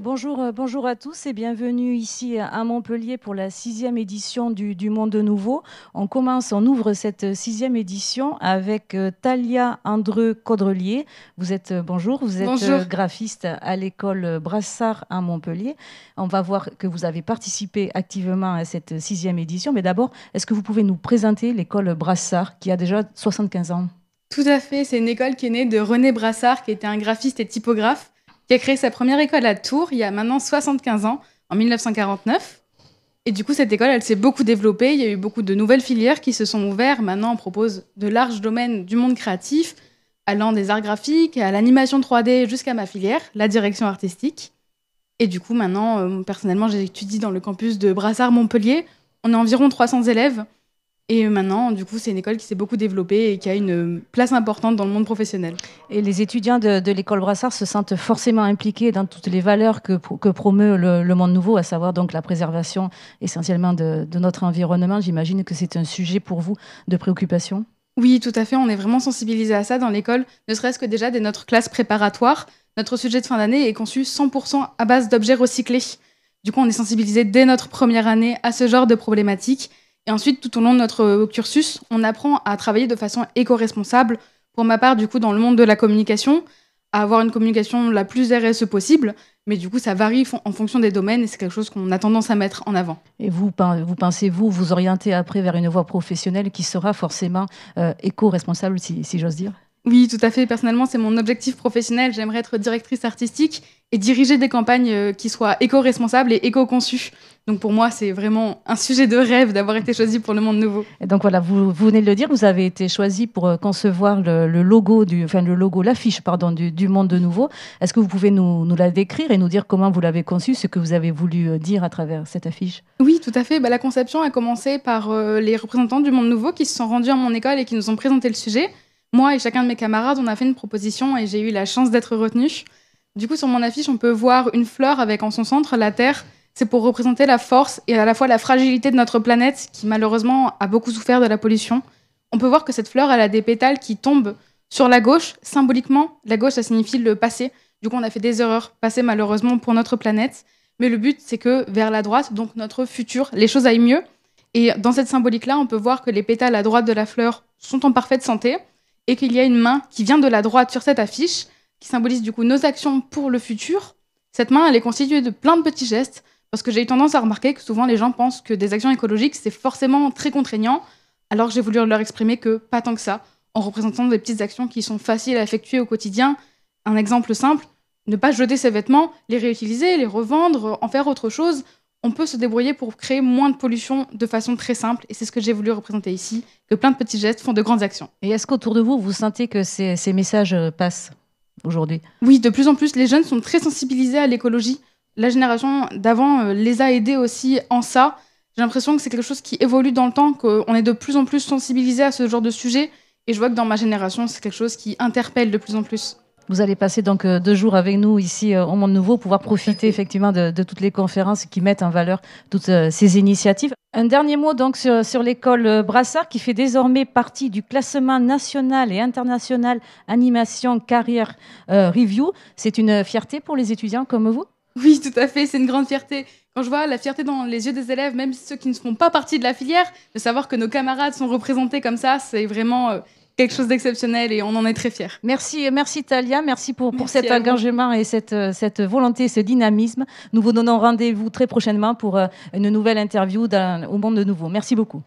Bonjour à tous et bienvenue ici à Montpellier pour la 6e édition du Monde Nouveau. On ouvre cette 6e édition avec Thalia Andreu-Caudrelier. Bonjour, vous êtes Bonjour. graphiste à l'école Brassard à Montpellier. On va voir que vous avez participé activement à cette 6e édition. Mais d'abord, est-ce que vous pouvez nous présenter l'école Brassard qui a déjà 75 ans? Tout à fait, c'est une école qui est née de René Brassard, qui était un graphiste et typographe, qui a créé sa première école à Tours il y a maintenant 75 ans, en 1949. Et du coup, cette école, elle s'est beaucoup développée. Il y a eu beaucoup de nouvelles filières qui se sont ouvertes. Maintenant, on propose de larges domaines du monde créatif, allant des arts graphiques à l'animation 3D jusqu'à ma filière, la direction artistique. Et du coup, maintenant, personnellement, j'étudie dans le campus de Brassard Montpellier. On est environ 300 élèves. Et maintenant, du coup, c'est une école qui s'est beaucoup développée et qui a une place importante dans le monde professionnel. Et les étudiants de l'école Brassard se sentent forcément impliqués dans toutes les valeurs que promeut le Monde Nouveau, à savoir donc la préservation essentiellement de notre environnement. J'imagine que c'est un sujet pour vous de préoccupation. Oui, tout à fait. On est vraiment sensibilisé à ça dans l'école, ne serait-ce que déjà dès notre classe préparatoire. Notre sujet de fin d'année est conçu 100% à base d'objets recyclés. Du coup, on est sensibilisé dès notre première année à ce genre de problématiques. Et ensuite, tout au long de notre cursus, on apprend à travailler de façon éco-responsable. Pour ma part, du coup, dans le monde de la communication, à avoir une communication la plus RSE possible. Mais du coup, ça varie en fonction des domaines et c'est quelque chose qu'on a tendance à mettre en avant. Et vous pensez vous orienter après vers une voie professionnelle qui sera forcément éco-responsable, si j'ose dire? Oui, tout à fait. Personnellement, c'est mon objectif professionnel. J'aimerais être directrice artistique et diriger des campagnes qui soient éco-responsables et éco-conçues. Donc pour moi, c'est vraiment un sujet de rêve d'avoir été choisie pour le Monde Nouveau. Et donc voilà, vous venez de le dire, vous avez été choisi pour concevoir le logo, l'affiche du Monde Nouveau. Est-ce que vous pouvez nous la décrire et nous dire comment vous l'avez conçue, ce que vous avez voulu dire à travers cette affiche? Oui, tout à fait. La conception a commencé par les représentants du Monde Nouveau qui se sont rendus à mon école et qui nous ont présenté le sujet. Moi et chacun de mes camarades, on a fait une proposition et j'ai eu la chance d'être retenue. Du coup, sur mon affiche, on peut voir une fleur avec en son centre la Terre. C'est pour représenter la force et à la fois la fragilité de notre planète qui malheureusement a beaucoup souffert de la pollution. On peut voir que cette fleur, elle a des pétales qui tombent sur la gauche. Symboliquement, la gauche, ça signifie le passé. Du coup, on a fait des erreurs passées malheureusement pour notre planète. Mais le but, c'est que vers la droite, donc notre futur, les choses aillent mieux. Et dans cette symbolique-là, on peut voir que les pétales à droite de la fleur sont en parfaite santé et qu'il y a une main qui vient de la droite sur cette affiche, qui symbolise du coup nos actions pour le futur. Cette main, elle est constituée de plein de petits gestes, parce que j'ai eu tendance à remarquer que souvent les gens pensent que des actions écologiques, c'est forcément très contraignant, alors j'ai voulu leur exprimer que pas tant que ça, en représentant des petites actions qui sont faciles à effectuer au quotidien. Un exemple simple, ne pas jeter ses vêtements, les réutiliser, les revendre, en faire autre chose. On peut se débrouiller pour créer moins de pollution de façon très simple. Et c'est ce que j'ai voulu représenter ici, que plein de petits gestes font de grandes actions. Et est-ce qu'autour de vous, vous sentez que ces messages passent aujourd'hui? Oui, de plus en plus, les jeunes sont très sensibilisés à l'écologie. La génération d'avant les a aidés aussi en ça. J'ai l'impression que c'est quelque chose qui évolue dans le temps, qu'on est de plus en plus sensibilisés à ce genre de sujet. Et je vois que dans ma génération, c'est quelque chose qui interpelle de plus en plus. Vous allez passer donc 2 jours avec nous ici au Monde Nouveau, pouvoir profiter effectivement de toutes les conférences qui mettent en valeur toutes ces initiatives. Un dernier mot donc sur l'école Brassard qui fait désormais partie du classement national et international Animation Carrière Review. C'est une fierté pour les étudiants comme vous? Oui, tout à fait, c'est une grande fierté. Quand je vois la fierté dans les yeux des élèves, même ceux qui ne font pas partie de la filière, de savoir que nos camarades sont représentés comme ça, c'est vraiment quelque chose d'exceptionnel et on en est très fiers. Merci Thalia, merci pour cet À vous. engagement et cette volonté, ce dynamisme. Nous vous donnons rendez-vous très prochainement pour une nouvelle interview au Monde Nouveau. Merci beaucoup.